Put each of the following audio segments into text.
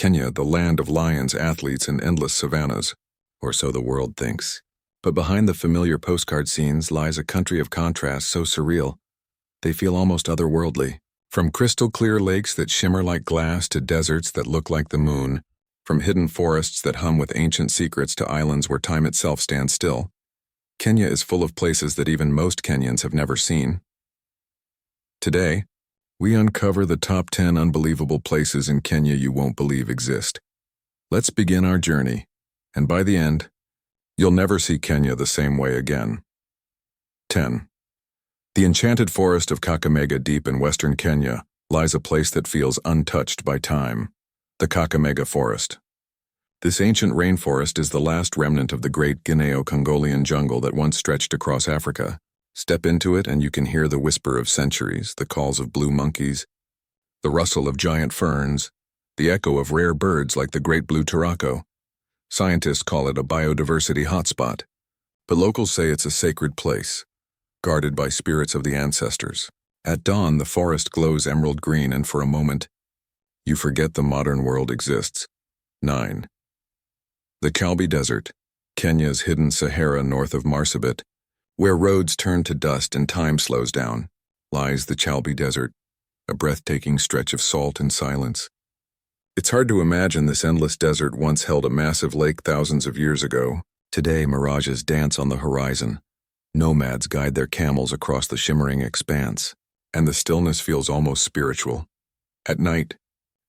Kenya, the land of lions, athletes, and endless savannas, or so the world thinks. But behind the familiar postcard scenes lies a country of contrasts so surreal, they feel almost otherworldly. From crystal-clear lakes that shimmer like glass to deserts that look like the moon, from hidden forests that hum with ancient secrets to islands where time itself stands still, Kenya is full of places that even most Kenyans have never seen. Today, we uncover the top 10 unbelievable places in Kenya you won't believe exist. Let's begin our journey, and by the end, you'll never see Kenya the same way again. 10. The enchanted forest of Kakamega deep in western Kenya lies a place that feels untouched by time, the Kakamega forest. This ancient rainforest is the last remnant of the great Guineo-Congolian jungle that once stretched across Africa. Step into it and you can hear the whisper of centuries, the calls of blue monkeys, the rustle of giant ferns, the echo of rare birds like the great blue turaco. Scientists call it a biodiversity hotspot, but locals say it's a sacred place, guarded by spirits of the ancestors. At dawn, the forest glows emerald green, and for a moment, you forget the modern world exists. 9. The Chalbi Desert, Kenya's hidden Sahara north of Marsabit, where roads turn to dust and time slows down, lies the Chalbi Desert, a breathtaking stretch of salt and silence. It's hard to imagine this endless desert once held a massive lake thousands of years ago. Today, mirages dance on the horizon. Nomads guide their camels across the shimmering expanse, and the stillness feels almost spiritual. At night,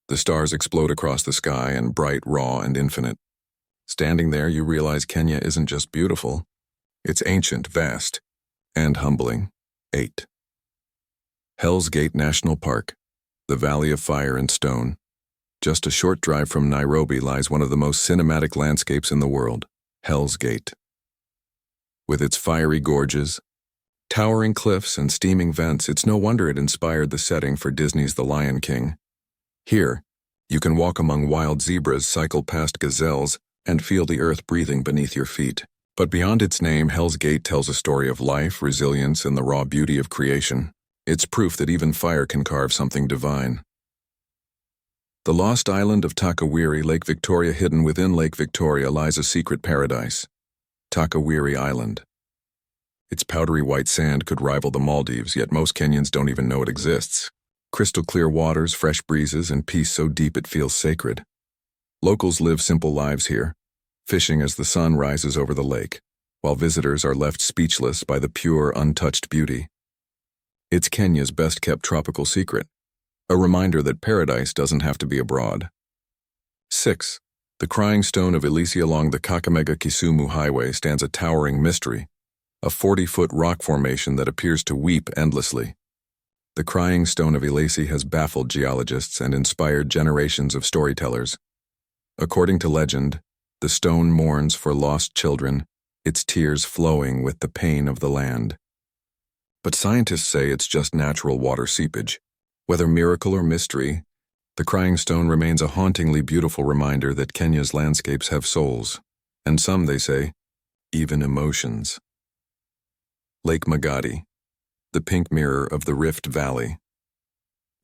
the stars explode across the sky and bright, raw, and infinite. Standing there, you realize Kenya isn't just beautiful. It's ancient, vast, and humbling. 8. Hell's Gate National Park, the Valley of Fire and Stone. Just a short drive from Nairobi lies one of the most cinematic landscapes in the world, Hell's Gate. With its fiery gorges, towering cliffs, and steaming vents, it's no wonder it inspired the setting for Disney's The Lion King. Here, you can walk among wild zebras, cycle past gazelles, and feel the earth breathing beneath your feet. But beyond its name, Hell's Gate tells a story of life, resilience, and the raw beauty of creation. It's proof that even fire can carve something divine. The lost island of Takawiri, Lake Victoria. Hidden within Lake Victoria lies a secret paradise, Takawiri Island. Its powdery white sand could rival the Maldives, yet most Kenyans don't even know it exists. Crystal clear waters, fresh breezes, and peace so deep it feels sacred. Locals live simple lives here, fishing as the sun rises over the lake, while visitors are left speechless by the pure, untouched beauty. It's Kenya's best-kept tropical secret, a reminder that paradise doesn't have to be abroad. 6. The crying stone of Elisi. Along the Kakamega-Kisumu highway stands a towering mystery, a 40-foot rock formation that appears to weep endlessly. The crying stone of Elisi has baffled geologists and inspired generations of storytellers. According to legend, the stone mourns for lost children, its tears flowing with the pain of the land. But scientists say it's just natural water seepage. Whether miracle or mystery, the crying stone remains a hauntingly beautiful reminder that Kenya's landscapes have souls, and some, they say, even emotions. Lake Magadi, the pink mirror of the Rift Valley.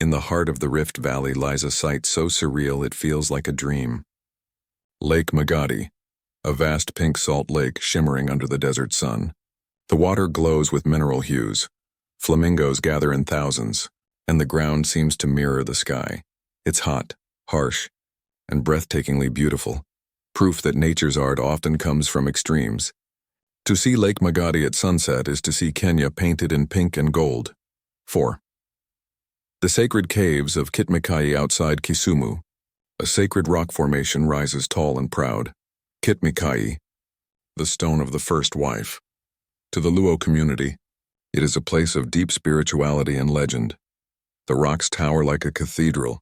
In the heart of the Rift Valley lies a sight so surreal it feels like a dream. Lake Magadi, a vast pink salt lake shimmering under the desert sun. The water glows with mineral hues. Flamingos gather in thousands, and the ground seems to mirror the sky. It's hot, harsh, and breathtakingly beautiful, proof that nature's art often comes from extremes. To see Lake Magadi at sunset is to see Kenya painted in pink and gold. 4. The sacred caves of Kitmikai outside Kisumu. A sacred rock formation rises tall and proud. Kitmikai, the stone of the first wife. To the Luo community, it is a place of deep spirituality and legend. The rocks tower like a cathedral,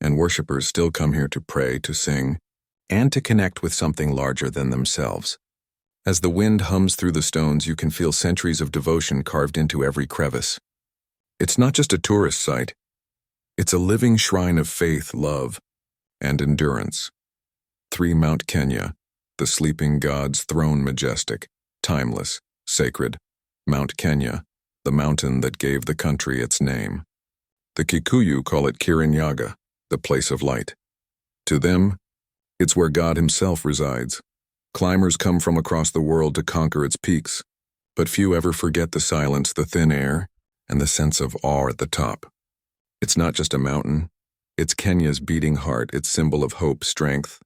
and worshippers still come here to pray, to sing, and to connect with something larger than themselves. As the wind hums through the stones, you can feel centuries of devotion carved into every crevice. It's not just a tourist site. It's a living shrine of faith, love, and endurance. 3. Mount Kenya, the sleeping god's throne, majestic, timeless, sacred. Mount Kenya, the mountain that gave the country its name. The Kikuyu call it Kirinyaga, the place of light. To them, it's where God himself resides. Climbers come from across the world to conquer its peaks, but few ever forget the silence, the thin air, and the sense of awe at the top. It's not just a mountain, it's Kenya's beating heart, its symbol of hope, strength,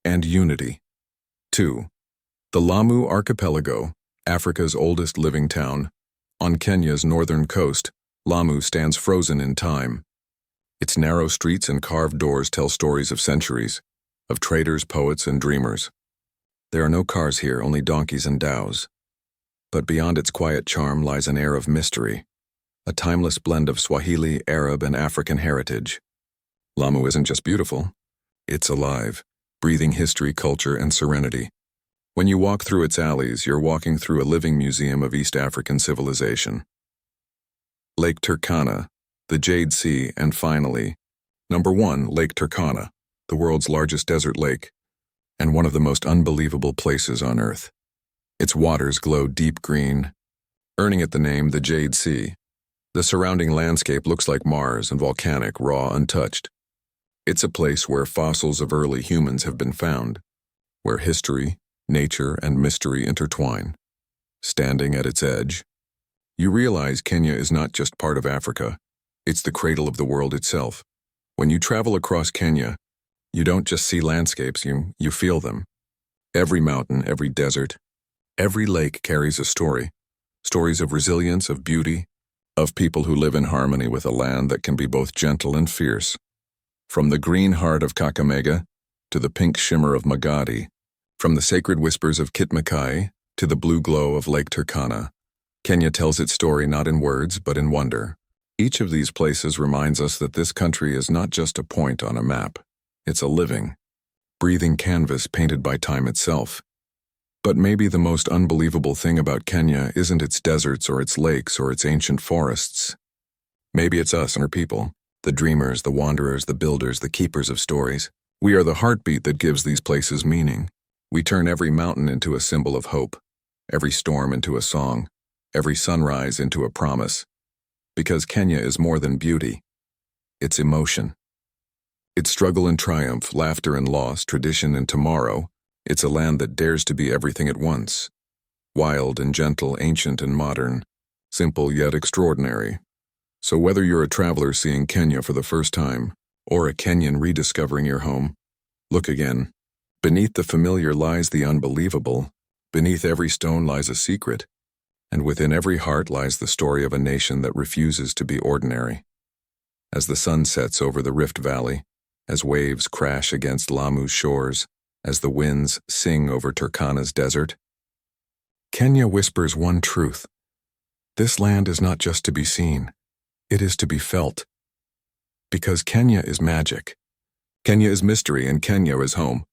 and unity. 2. The Lamu Archipelago, Africa's oldest living town. On Kenya's northern coast, Lamu stands frozen in time. Its narrow streets and carved doors tell stories of centuries, of traders, poets, and dreamers. There are no cars here, only donkeys and dhows. But beyond its quiet charm lies an air of mystery, a timeless blend of Swahili, Arab, and African heritage. Lamu isn't just beautiful, it's alive, breathing history, culture, and serenity. When you walk through its alleys, you're walking through a living museum of East African civilization. Lake Turkana, the Jade Sea, and finally, number 1, Lake Turkana, the world's largest desert lake, and one of the most unbelievable places on Earth. Its waters glow deep green, earning it the name the Jade Sea. The surrounding landscape looks like Mars and volcanic, raw, untouched. It's a place where fossils of early humans have been found, where history, nature, and mystery intertwine. Standing at its edge, you realize Kenya is not just part of Africa, it's the cradle of the world itself. When you travel across Kenya, you don't just see landscapes, you feel them. Every mountain, every desert, every lake carries a story. Stories of resilience, of beauty, of people who live in harmony with a land that can be both gentle and fierce. From the green heart of Kakamega to the pink shimmer of Magadi, from the sacred whispers of Kitmakai to the blue glow of Lake Turkana, Kenya tells its story not in words but in wonder. Each of these places reminds us that this country is not just a point on a map. It's a living, breathing canvas painted by time itself. But maybe the most unbelievable thing about Kenya isn't its deserts or its lakes or its ancient forests. Maybe it's us and our people, the dreamers, the wanderers, the builders, the keepers of stories. We are the heartbeat that gives these places meaning. We turn every mountain into a symbol of hope, every storm into a song, every sunrise into a promise. Because Kenya is more than beauty. It's emotion. It's struggle and triumph, laughter and loss, tradition and tomorrow. It's a land that dares to be everything at once. Wild and gentle, ancient and modern, simple yet extraordinary. So whether you're a traveler seeing Kenya for the first time, or a Kenyan rediscovering your home, look again. Beneath the familiar lies the unbelievable. Beneath every stone lies a secret. And within every heart lies the story of a nation that refuses to be ordinary. As the sun sets over the Rift Valley, as waves crash against Lamu's shores, as the winds sing over Turkana's desert, Kenya whispers one truth. This land is not just to be seen, it is to be felt. Because Kenya is magic. Kenya is mystery, and Kenya is home.